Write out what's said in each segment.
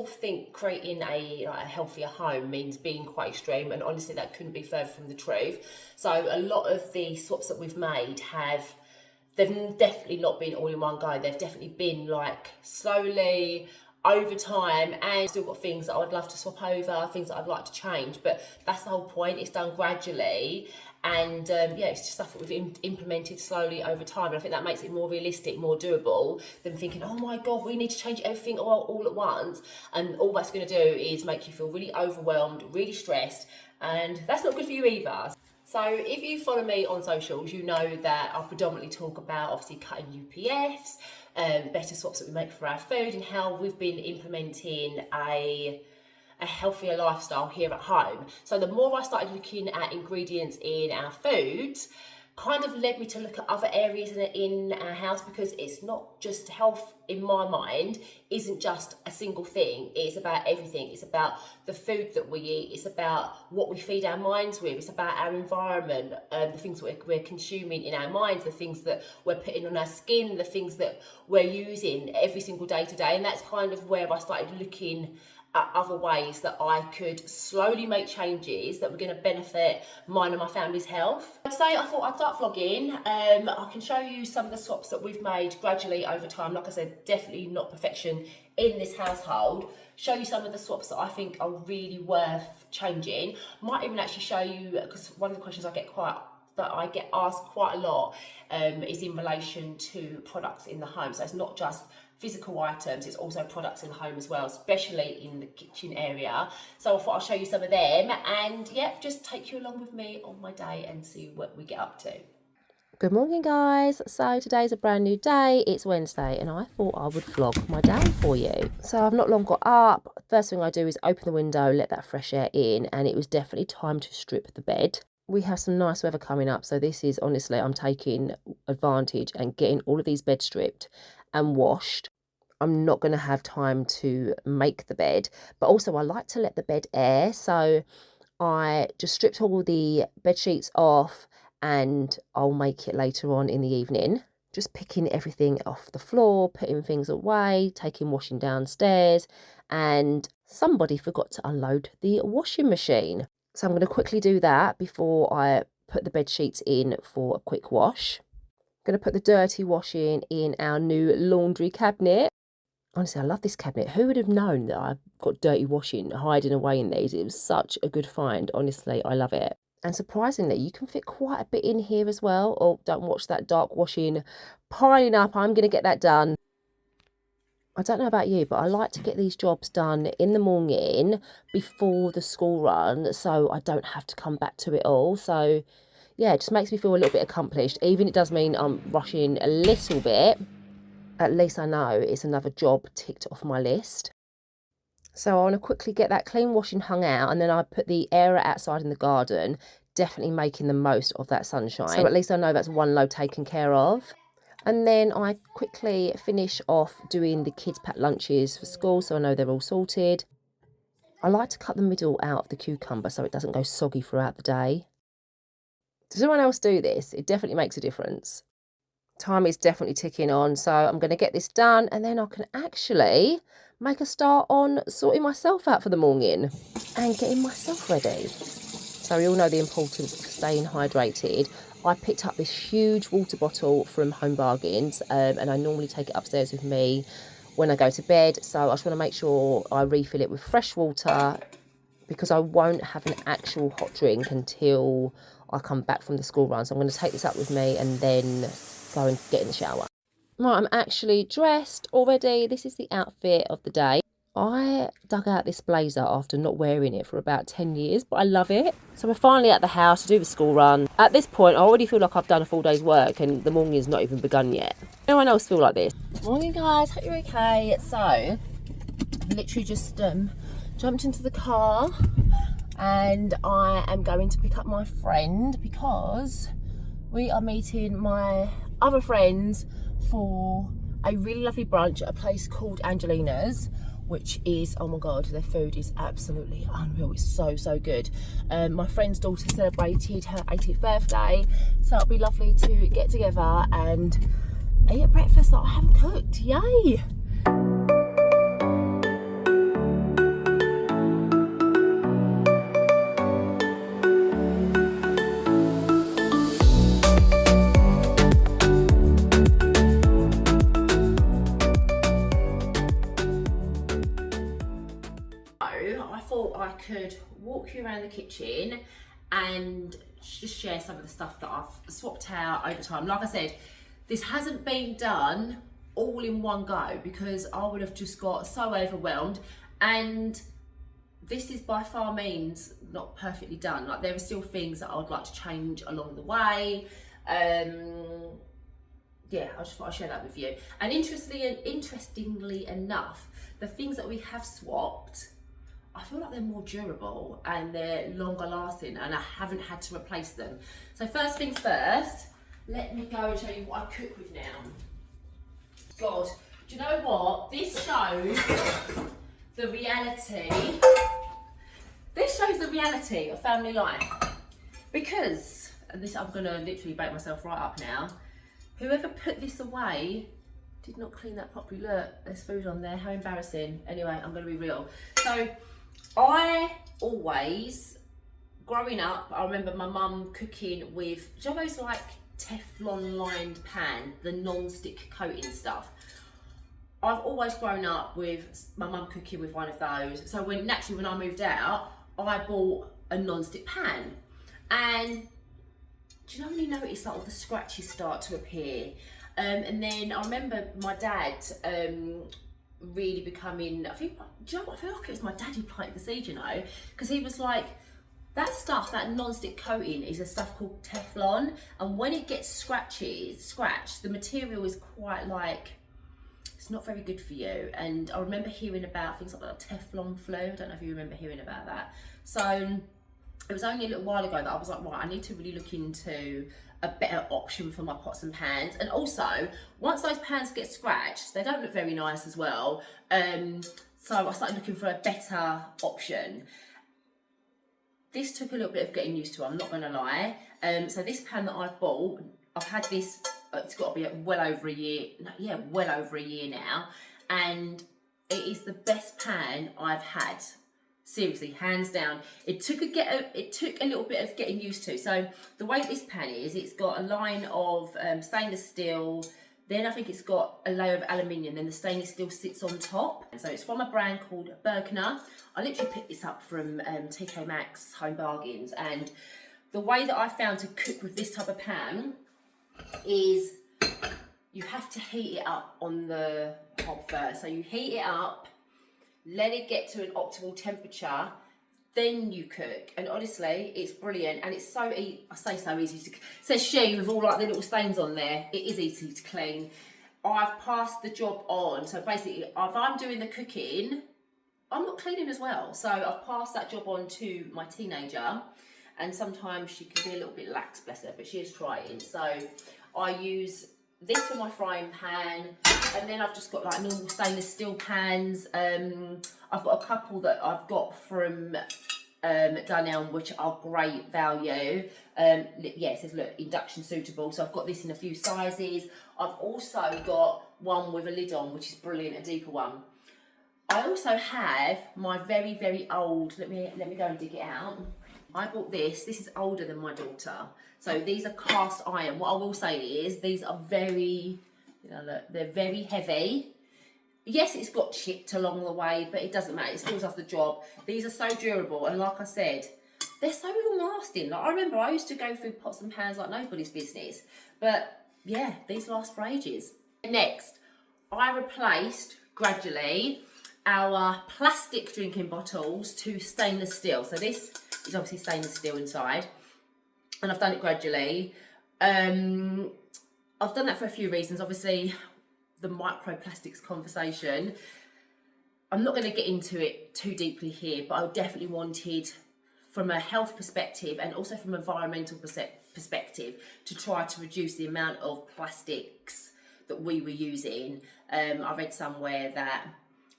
still think creating a healthier home means being quite extreme, and honestly that couldn't be further from the truth. So a lot of the swaps that we've made they've definitely not been all in one go. They've definitely been like slowly over time, and still got things that I would love to swap over, things that I'd like to change, but that's the whole point. It's done gradually, and it's just stuff that we've implemented slowly over time, and I think that makes it more realistic, more doable than thinking, oh my god, we need to change everything all at once, and all that's going to do is make you feel really overwhelmed, really stressed, and that's not good for you either. So if you follow me on socials, you know that I predominantly talk about obviously cutting UPFs, better swaps that we make for our food, and how we've been implementing a healthier lifestyle here at home. So the more I started looking at ingredients in our foods, kind of led me to look at other areas in our house, because it's not just health in my mind, isn't just a single thing. It's about everything. It's about the food that we eat. It's about what we feed our minds with. It's about our environment, the things that we're consuming in our minds, the things that we're putting on our skin, the things that we're using every single day to day. And that's kind of where I started looking at other ways that I could slowly make changes that were going to benefit mine and my family's health. Today I thought I'd start vlogging. I can show you some of the swaps that we've made gradually over time. Like I said, definitely not perfection in this household. Show you some of the swaps that I think are really worth changing. Might even actually show you, because one of the questions I get asked quite a lot is in relation to products in the home. So it's not just physical items, it's also products in the home as well, especially in the kitchen area. So I thought I'll show you some of them, and just take you along with me on my day and see what we get up to. Good morning, guys. So today's a brand new day. It's Wednesday, and I thought I would vlog my day for you. So I've not long got up. First thing I do is open the window, let that fresh air in, and it was definitely time to strip the bed. We have some nice weather coming up, so this is honestly, I'm taking advantage and getting all of these beds stripped and washed. I'm not going to have time to make the bed, but also I like to let the bed air, so I just stripped all the bed sheets off, and I'll make it later on in the evening. Just picking everything off the floor, putting things away, taking washing downstairs, and somebody forgot to unload the washing machine. So I'm going to quickly do that before I put the bed sheets in for a quick wash. I'm going to put the dirty washing in our new laundry cabinet. Honestly, I love this cabinet. Who would have known that I've got dirty washing hiding away in these? It was such a good find. Honestly, I love it. And surprisingly, you can fit quite a bit in here as well. Oh, don't watch that dark washing piling up. I'm going to get that done. I don't know about you, but I like to get these jobs done in the morning before the school run, so I don't have to come back to it all. So, yeah, it just makes me feel a little bit accomplished. Even it does mean I'm rushing a little bit. At least I know it's another job ticked off my list. So I want to quickly get that clean washing hung out, and then I put the area outside in the garden, definitely making the most of that sunshine. So at least I know that's one load taken care of. And then I quickly finish off doing the kids' packed lunches for school, so I know they're all sorted. I like to cut the middle out of the cucumber so it doesn't go soggy throughout the day. Does anyone else do this? It definitely makes a difference. Time is definitely ticking on, so I'm going to get this done, and then I can actually make a start on sorting myself out for the morning and getting myself ready. So we all know the importance of staying hydrated. I picked up this huge water bottle from Home Bargains, and I normally take it upstairs with me when I go to bed. So I just want to make sure I refill it with fresh water, because I won't have an actual hot drink until I come back from the school run. So I'm going to take this up with me and then go and get in the shower. Right, I'm actually dressed already. This is the outfit of the day. I dug out this blazer after not wearing it for about 10 years, but I love it. So we're finally at the house to do the school run. At this point, I already feel like I've done a full day's work and the morning has not even begun yet. Anyone else feel like this? Morning, guys. Hope you're okay. So, I've literally just jumped into the car, and I am going to pick up my friend because we are meeting my other friends for a really lovely brunch at a place called Angelina's, which is, oh my god, their food is absolutely unreal. It's so good. My friend's daughter celebrated her 18th birthday, so it'll be lovely to get together and eat a breakfast that I haven't cooked. Yay! could walk you around the kitchen and just share some of the stuff that I've swapped out over time. Like I said, this hasn't been done all in one go because I would have just got so overwhelmed, and this is by far means not perfectly done. Like, there are still things that I would like to change along the way. Yeah, I just thought I'd share that with you. And interestingly enough, the things that we have swapped, I feel like they're more durable and they're longer lasting, and I haven't had to replace them. So first things first, let me go and show you what I cook with now. God, do you know what? This shows the reality. This shows the reality of family life. Because, and this, I'm gonna literally bake myself right up now. Whoever put this away did not clean that properly. Look, there's food on there, how embarrassing. Anyway, I'm gonna be real. So, I always, growing up, I remember my mum cooking with, do you know those like Teflon lined pan, the non-stick coating stuff? I've always grown up with my mum cooking with one of those. So when I moved out, I bought a non-stick pan. And do you know when you notice like all the scratches start to appear? And then I remember my dad really becoming, I think, do you know what, I feel like it was my dad who planted the seed, you know, because he was like, that stuff, that non-stick coating is a stuff called Teflon, and when it gets scratched, the material is quite like, it's not very good for you. And I remember hearing about things like the Teflon flu. I don't know if you remember hearing about that. So it was only a little while ago that I was like, right, I need to really look into a better option for my pots and pans. And also, once those pans get scratched, they don't look very nice as well. So I started looking for a better option. This took a little bit of getting used to, I'm not gonna lie. So this pan that I've bought, I've had this, it's got to be well over a year, well over a year now, and it is the best pan I've had. Seriously, hands down. It took a little bit of getting used to. So the way this pan is, it's got a line of stainless steel, then I think it's got a layer of aluminium, then the stainless steel sits on top. So it's from a brand called Bergner. I literally picked this up from TK Maxx Home Bargains, and the way that I found to cook with this type of pan is you have to heat it up on the hob first. So you heat it up, let it get to an optimal temperature, then you cook. And honestly, it's brilliant, and it's so easy. I say so easy to, says she with all like the little stains on there. It is easy to clean. I've passed the job on. So basically, if I'm doing the cooking, I'm not cleaning as well. So I've passed that job on to my teenager, and sometimes she can be a little bit lax, bless her, but she is trying. So I use this for my frying pan, and then I've just got like normal stainless steel pans. I've got a couple that I've got from Dunelm, which are great value. Yeah, it says, look, induction suitable. So I've got this in a few sizes. I've also got one with a lid on, which is brilliant, a deeper one. I also have my very, very old, let me go and dig it out. I bought this. This is older than my daughter. So these are cast iron. What I will say is these are very, you know, look, they're very heavy. Yes, it's got chipped along the way, but it doesn't matter. It still does the job. These are so durable, and like I said, they're so long lasting. Like, I remember I used to go through pots and pans like nobody's business, but yeah, these last for ages. Next, I replaced gradually our plastic drinking bottles to stainless steel. So this is obviously stainless steel inside, and I've done it gradually. I've done that for a few reasons. Obviously, the microplastics conversation, I'm not going to get into it too deeply here, but I definitely wanted, from a health perspective and also from an environmental perspective, to try to reduce the amount of plastics that we were using. I read somewhere that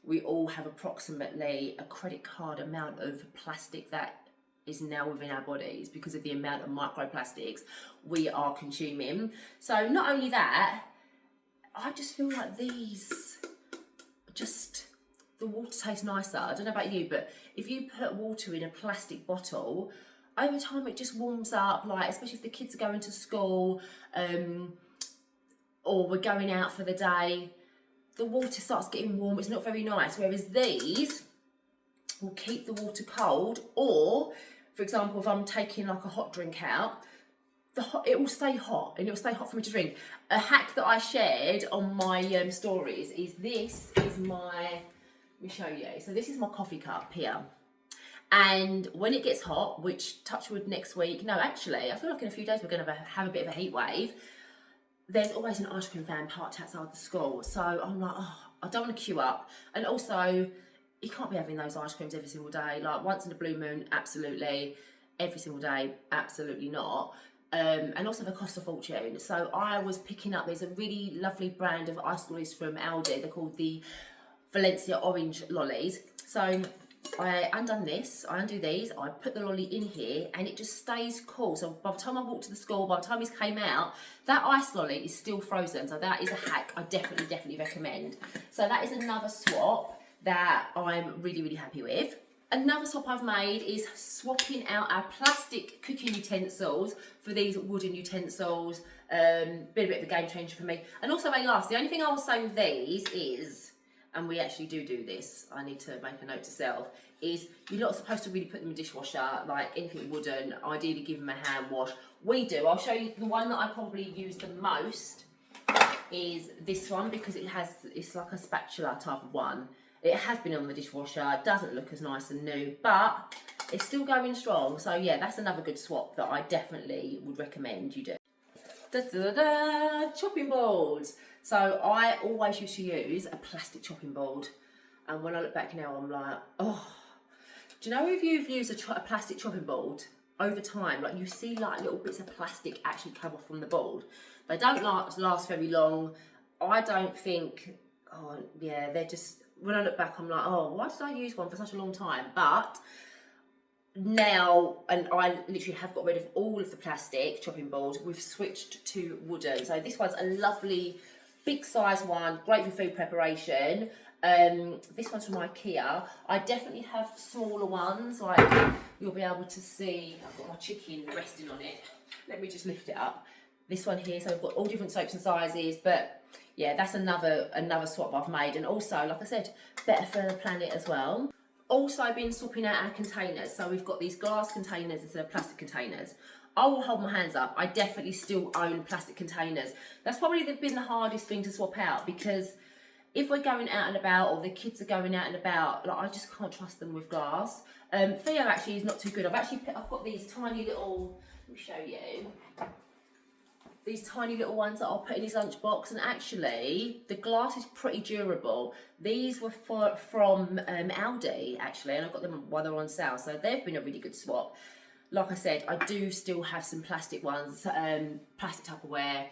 we all have approximately a credit card amount of plastic that is now within our bodies because of the amount of microplastics we are consuming. So not only that, I just feel like these, just, the water tastes nicer. I don't know about you, but if you put water in a plastic bottle, over time it just warms up, like, especially if the kids are going to school, or we're going out for the day, the water starts getting warm. It's not very nice. Whereas these, will keep the water cold, or, for example, if I'm taking like a hot drink out, it will stay hot, and it will stay hot for me to drink. A hack that I shared on my stories is this is my, let me show you. So this is my coffee cup here. And when it gets hot, which touch wood next week, no, actually, I feel like in a few days we're going to have a bit of a heat wave. There's always an ice cream van parked outside the school. So I'm like, oh, I don't want to queue up. And also, you can't be having those ice creams every single day. Like once in a blue moon, absolutely. Every single day, absolutely not. And also they cost a fortune. So I was picking up, there's a really lovely brand of ice lollies from Aldi. They're called the Valencia Orange Lollies. So I undo these, I put the lolly in here, and it just stays cool. So by the time I walked to the school, by the time this came out, that ice lolly is still frozen. So that is a hack I definitely recommend. So that is another swap that I'm really happy with. Another swap I've made is swapping out our plastic cooking utensils for these wooden utensils. Been a bit of a game changer for me. And also they last. The only thing I will say with these is, and we actually do this, I need to make a note to self, is you're not supposed to really put them in the dishwasher, like anything wooden, ideally give them a hand wash. We do. I'll show you the one that I probably use the most is this one, because it's like a spatula type of one. It has been on the dishwasher, it doesn't look as nice and new, but it's still going strong. So yeah, that's another good swap that I definitely would recommend you do. Chopping boards. So I always used to use a plastic chopping board, and when I look back now, I'm like, oh. Do you know if you've used a plastic chopping board over time, like you see like little bits of plastic actually come off from the board? They don't last very long. I don't think, oh yeah, they're just, when I look back, I'm like, oh, why did I use one for such a long time? But now, and I literally have got rid of all of the plastic chopping boards, we've switched to wooden. So this one's a lovely big size one, great for food preparation. This one's from IKEA. I definitely have smaller ones, like you'll be able to see, I've got my chicken resting on it. Let me just lift it up. This one here, so I've got all different shapes and sizes, but yeah, that's another swap I've made. And also, like I said, better for the planet as well. Also been swapping out our containers. So we've got these glass containers instead of plastic containers. I will hold my hands up, I definitely still own plastic containers. That's probably been the hardest thing to swap out, because if we're going out and about, or the kids are going out and about, like I just can't trust them with glass. Theo actually is not too good. I've got these tiny little, let me show you. These tiny little ones that I'll put in his lunchbox, and actually the glass is pretty durable. These were from Aldi actually, and I got them while they were on sale, so they've been a really good swap. Like I said, I do still have some plastic ones, plastic Tupperware.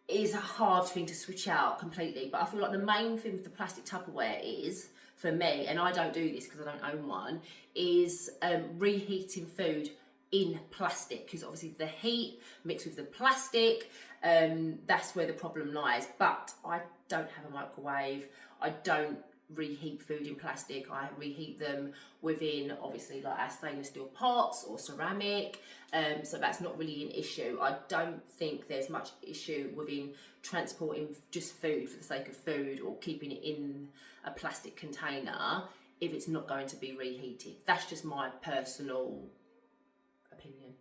Is a hard thing to switch out completely, but I feel like the main thing with the plastic Tupperware is, for me, and I don't do this because I don't own one, is reheating food in plastic, because obviously the heat mixed with the plastic, that's where the problem lies. But I don't have a microwave, I don't reheat food in plastic, I reheat them within obviously like our stainless steel pots or ceramic, so that's not really an issue. I don't think there's much issue within transporting just food for the sake of food, or keeping it in a plastic container if it's not going to be reheated. That's just my personal opinion.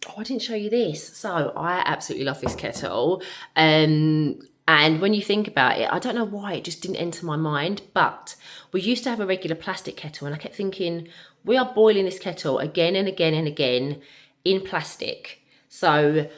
Oh, I didn't show you this. So I absolutely love this kettle. And when you think about it, I don't know why it just didn't enter my mind, but we used to have a regular plastic kettle, and I kept thinking, we are boiling this kettle again and again and again in plastic. So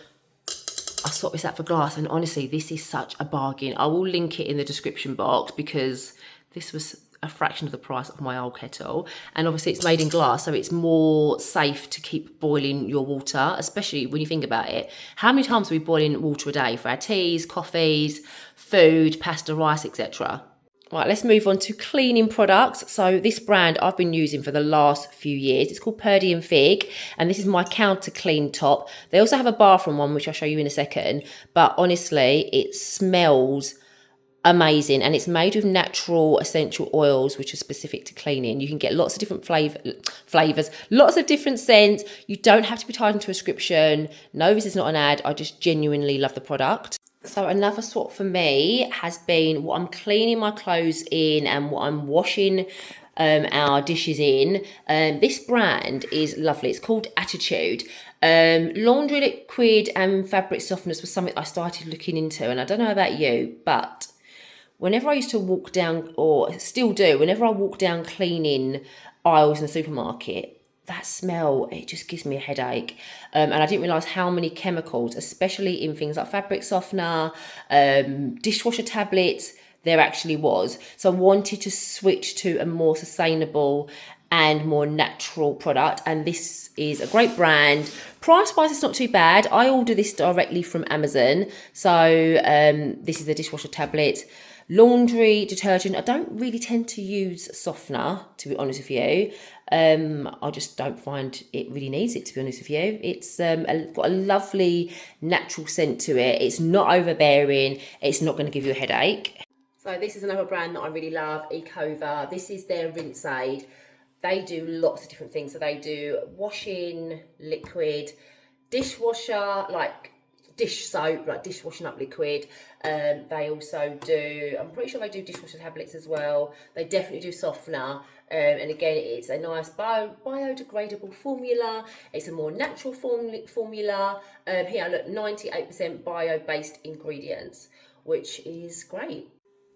I swapped this out for glass, and honestly, this is such a bargain. I will link it in the description box, because this was a fraction of the price of my old kettle, and obviously it's made in glass, so it's more safe to keep boiling your water, especially when you think about it. How many times are we boiling water a day for our teas, coffees, food, pasta, rice, etc.? Right, let's move on to cleaning products. So this brand I've been using for the last few years. It's called Purdy and Fig, and this is my counter clean top. They also have a bathroom one, which I'll show you in a second, but honestly, it smells amazing, and it's made with natural essential oils which are specific to cleaning. You can get lots of different flavors, lots of different scents. You don't have to be tied into a prescription. No, this is not an ad. I just genuinely love the product. So another swap for me has been what I'm cleaning my clothes in and what I'm washing our dishes in. This brand is lovely. It's called Attitude. Laundry liquid and fabric softeners was something I started looking into, and I don't know about you, but whenever I used to walk down, or still do, whenever I walk down cleaning aisles in the supermarket, that smell, it just gives me a headache. And I didn't realise how many chemicals, especially in things like fabric softener, dishwasher tablets, there actually was. So I wanted to switch to a more sustainable and more natural product, and this is a great brand. Price wise, it's not too bad. I order this directly from Amazon. So this is a dishwasher tablet. Laundry detergent, I don't really tend to use softener, to be honest with you. I just don't find it really needs it, to be honest with you. It's got a lovely natural scent to it. It's not overbearing. It's not going to give you a headache. So this is another brand that I really love, Ecova. This is their rinse aid. They do lots of different things. So they do washing liquid, dishwasher, like dish soap, like dishwashing up liquid. They also do, I'm pretty sure they do dishwasher tablets as well. They definitely do softener. And again, it's a nice biodegradable formula. It's a more natural formula. Here, look, 98% bio-based ingredients, which is great.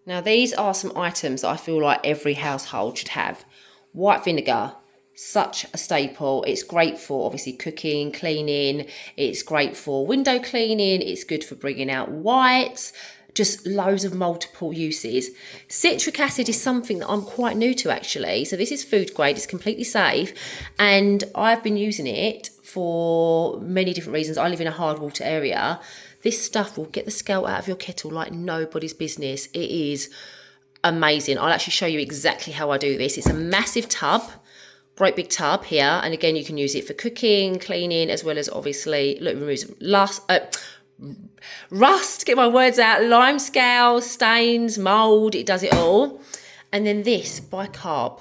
Now, these are some items that I feel like every household should have. White vinegar, such a staple. It's great for obviously cooking, cleaning. It's great for window cleaning. It's good for bringing out whites. Just loads of multiple uses. Citric acid is something that I'm quite new to actually. So this is food grade. It's completely safe. And I've been using it for many different reasons. I live in a hard water area. This stuff will get the scale out of your kettle like nobody's business. It is amazing. I'll actually show you exactly how I do this. It's a massive tub, great big tub here, and again you can use it for cooking, cleaning, as well as obviously look, removes rust, get my words out, lime scales, stains, mold, it does it all. And then this bicarb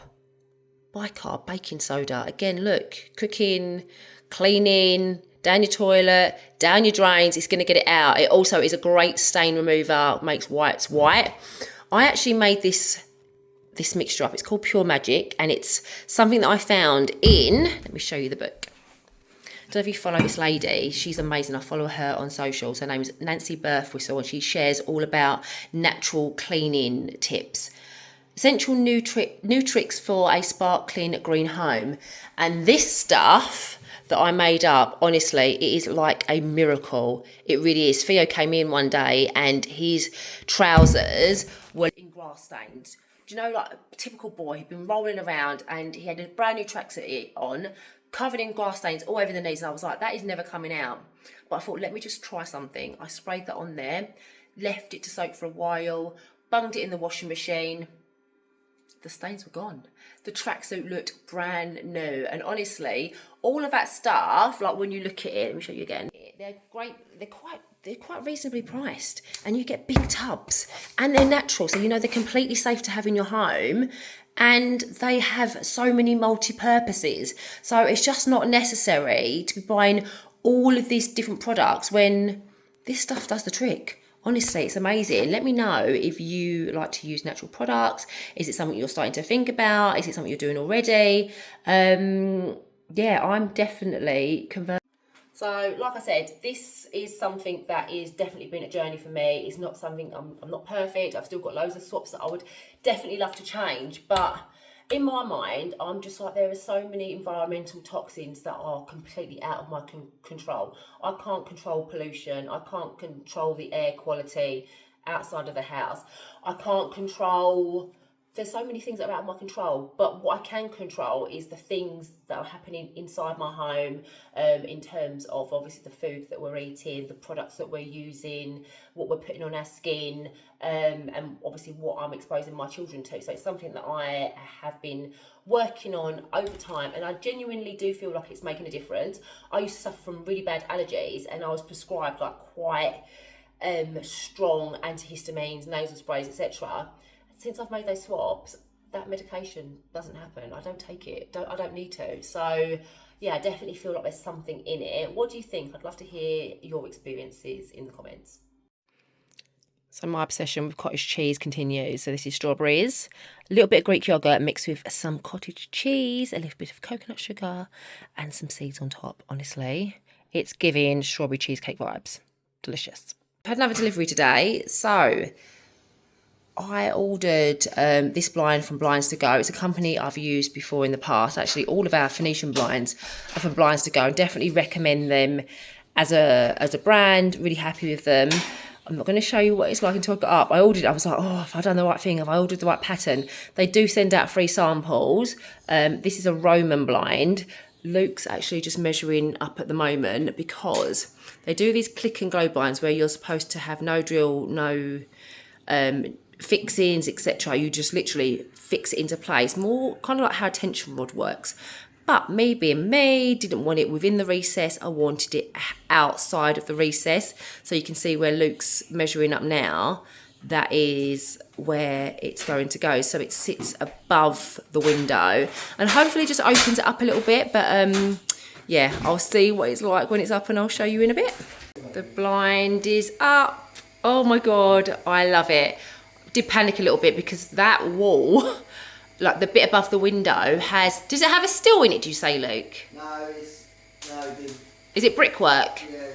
baking soda, again look, cooking, cleaning, down your toilet, down your drains, it's going to get it out. It also is a great stain remover, makes whites white. I actually made this mixture up. It's called Pure Magic, and it's something that I found in, let me show you the book. I don't know if you follow this lady. She's amazing. I follow her on socials. Her name's Nancy Birthwhistle, and she shares all about natural cleaning tips. Essential Nutrix for a sparkling green home. And this stuff that I made up, honestly, it is like a miracle. It really is. Theo came in one day and his trousers were in grass stains. Do you know, like a typical boy, he'd been rolling around and he had a brand new tracksuit on, covered in grass stains all over the knees. And I was like, that is never coming out. But I thought, let me just try something. I sprayed that on there, left it to soak for a while, bunged it in the washing machine. The stains were gone. The tracksuit looked brand new. And honestly, all of that stuff, like when you look at it, let me show you again, they're great. They're quite reasonably priced, and you get big tubs, and they're natural, so you know they're completely safe to have in your home, and they have so many multi-purposes. So it's just not necessary to be buying all of these different products when this stuff does the trick. Honestly, it's amazing. Let me know if you like to use natural products. Is it something you're starting to think about? Is it something you're doing already? Yeah, I'm definitely converted. So, like I said, this is something that is definitely been a journey for me. It's not something, I'm not perfect. I've still got loads of swaps that I would definitely love to change. But in my mind, I'm just like, there are so many environmental toxins that are completely out of my control. I can't control pollution. I can't control the air quality outside of the house. I can't control... There's so many things that are out of my control, but what I can control is the things that are happening inside my home, in terms of obviously the food that we're eating, the products that we're using, what we're putting on our skin, and obviously what I'm exposing my children to. So it's something that I have been working on over time, and I genuinely do feel like it's making a difference. I used to suffer from really bad allergies, and I was prescribed like quite strong antihistamines, nasal sprays, etc. Since I've made those swaps, that medication doesn't happen. I don't take it. I don't need to. So, yeah, I definitely feel like there's something in it. What do you think? I'd love to hear your experiences in the comments. So my obsession with cottage cheese continues. So this is strawberries, a little bit of Greek yogurt mixed with some cottage cheese, a little bit of coconut sugar and some seeds on top. Honestly, it's giving strawberry cheesecake vibes. Delicious. I've had another delivery today. So I ordered this blind from Blinds to Go. It's a company I've used before in the past. Actually, all of our Phoenician blinds are from Blinds to Go, and definitely recommend them as a brand. Really happy with them. I'm not going to show you what it's like until I got up. I ordered it. I was like, oh, have I done the right thing? Have I ordered the right pattern? They do send out free samples. This is a Roman blind. Luke's actually just measuring up at the moment because they do these click and go blinds where you're supposed to have no drill, no fixings, etc. You just literally fix it into place. More kind of like how a tension rod works. But me being me, didn't want it within the recess. I wanted it outside of the recess. So you can see where Luke's measuring up now. That is where it's going to go. So it sits above the window. And hopefully just opens it up a little bit. But yeah, I'll see what it's like when it's up and I'll show you in a bit. The blind is up. Oh my God, I love it. Did panic a little bit because that wall... like the bit above the window does it have a still in it, do you say, Luke? No, Is it brickwork? Yeah,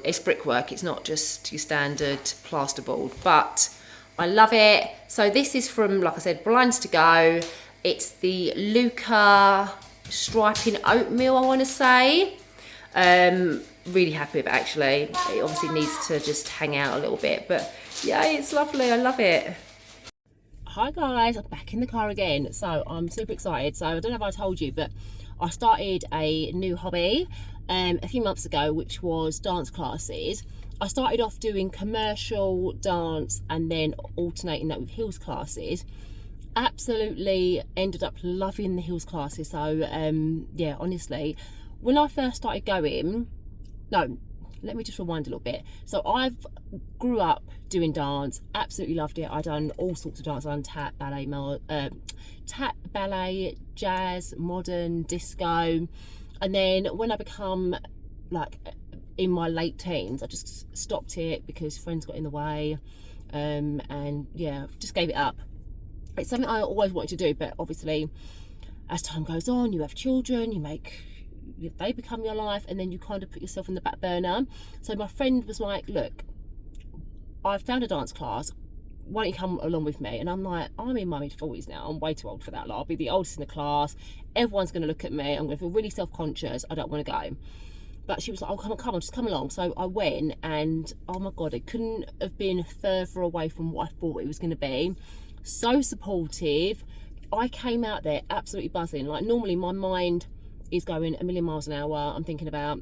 It's brickwork, it's not just your standard plasterboard, but I love it. So this is from, like I said, Blinds to Go. It's the Luca striping oatmeal, I want to say. Really happy with it, actually. It obviously needs to just hang out a little bit, but yeah, it's lovely, I love it. Hi guys, I'm back in the car again. So I'm super excited. So I don't know if I told you, but I started a new hobby a few months ago, which was dance classes. I started off doing commercial dance and then alternating that with heels classes. Absolutely ended up loving the heels classes. So yeah, honestly, when I first started going, no, let me just rewind a little bit. So I've grew up doing dance, absolutely loved it. I've done all sorts of dance. I've done tap, ballet, jazz, modern, disco. And then when I become like in my late teens, I just stopped it because friends got in the way. And yeah, just gave it up. It's something I always wanted to do, but obviously as time goes on, you have children, they become your life, and then you kind of put yourself in the back burner. So my friend was like, look, I've found a dance class, why don't you come along with me? And I'm like, I'm in my mid-40s now, I'm way too old for that. Like, I'll be the oldest in the class, everyone's going to look at me, I'm going to feel really self-conscious, I don't want to go. But she was like, oh, come on, just come along. So I went, and oh my God, it couldn't have been further away from what I thought it was going to be. So supportive. I came out there absolutely buzzing. Like, normally my mind is going a million miles an hour. I'm thinking about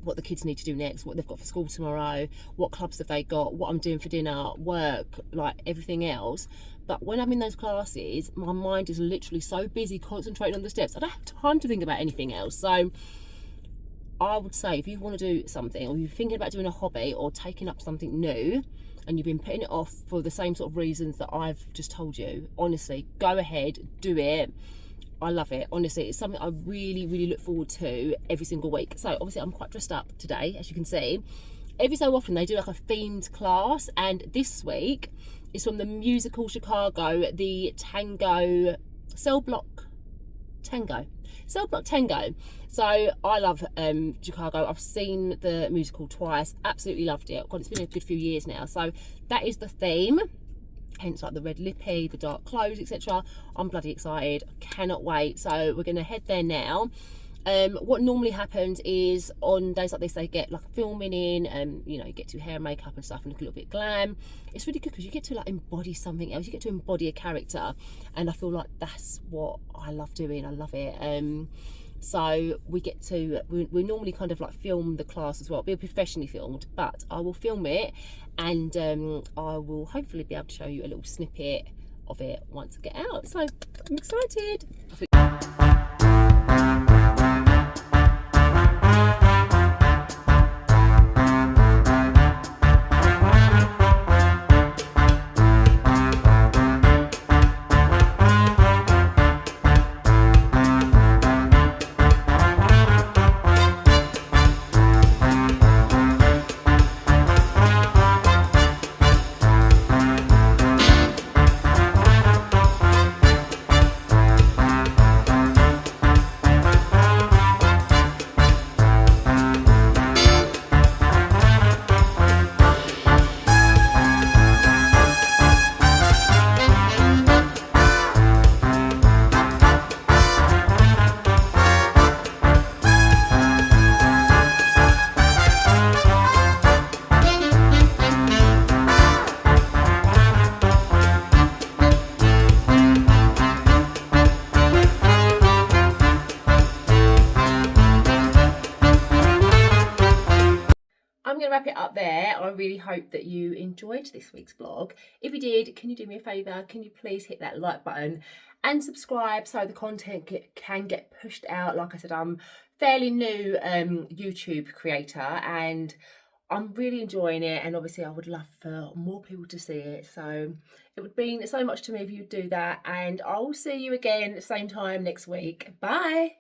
what the kids need to do next, what they've got for school tomorrow, what clubs have they got, what I'm doing for dinner, work, like everything else. But when I'm in those classes, my mind is literally so busy concentrating on the steps, I don't have time to think about anything else. So I would say, if you want to do something, or you're thinking about doing a hobby or taking up something new, and you've been putting it off for the same sort of reasons that I've just told you, honestly, go ahead, do it. I love it. Honestly, it's something I really, really look forward to every single week. So obviously I'm quite dressed up today, as you can see. Every so often they do like a themed class, and this week is from the musical Chicago, the Cell Block Tango. So I love Chicago. I've seen the musical twice, absolutely loved it. God, it's been a good few years now. So that is the theme. Hence like the red lippy, the dark clothes, etc. I'm bloody excited, cannot wait. So we're gonna head there now. What normally happens is on days like this they get like filming in, and you know, you get to hair and makeup and stuff and look a little bit glam. It's really good because you get to like embody something else, you get to embody a character, and I feel like that's what I love doing. I love it. So we get to, we normally kind of like film the class as well. It'll be professionally filmed, but I will film it, and I will hopefully be able to show you a little snippet of it once I get out. So I'm excited. there. I really hope that you enjoyed this week's vlog. If you did, can you do me a favour? Can you please hit that like button and subscribe so the content can get pushed out? Like I said, I'm fairly new YouTube creator and I'm really enjoying it, and obviously I would love for more people to see it. So it would mean so much to me if you do that, and I'll see you again at the same time next week. Bye.